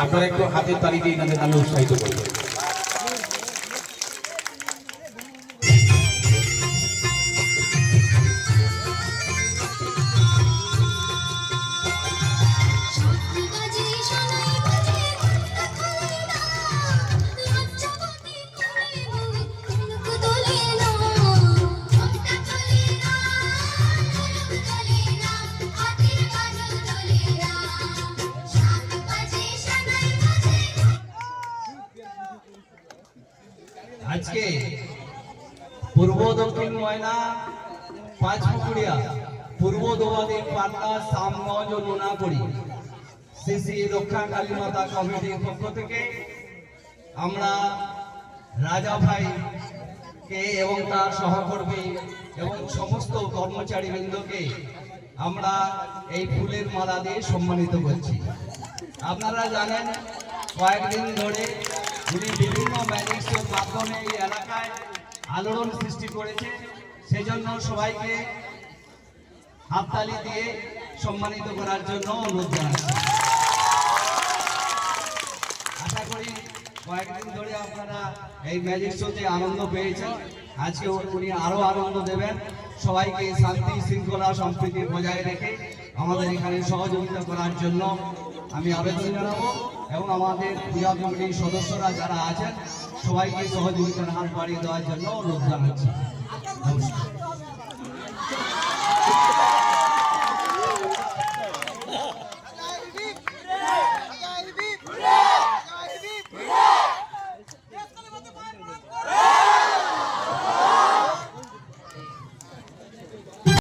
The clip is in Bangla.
আপনারা একটু হাতের তালি দিয়ে এনাদের নামে উৎসাহিত করবেন। আজকে পূর্ব দক্ষিণ ময়না পাঁচপুকুরিয়া পূর্ব দোয়াদি পাটনা সামগঞ্জ ও লোনাকড়ি শ্রী রক্ষা কালী মাতা কমিটির পক্ষ থেকে আমরা রাজা ভাই কে এবং তার সহকর্মী এবং সমস্ত কর্মচারী বৃন্দকে আমরা এই ফুলের মালা দিয়ে সম্মানিত করছি। আপনারা জানেন কয়েকদিন ধরে উনি বিভিন্ন ম্যাজিক শোর মাধ্যমে এই এলাকায় আলোড়ন সৃষ্টি করেছে, সেজন্য সবাইকে হাততালি দিয়ে সম্মানিত করার জন্য অনুরোধ জানাচ্ছি। আশা করি কয়েকদিন ধরে আপনারা এই ম্যাজিক শোতে আনন্দ পেয়েছেন, আজকে উনি আরো আনন্দ দেবেন। সবাইকে শান্তি শৃঙ্খলা সম্প্রীতি বজায় রেখে আমাদের এখানে সহযোগিতা করার জন্য আমি আবেদন জানাবো এবং আমাদের পূজা কমিটির সদস্যরা যারা আছেন সবাইকে সহযোগিতার হাত বাড়িয়ে দেওয়ার জন্য অনুরোধ জানাচ্ছি। নমস্কার।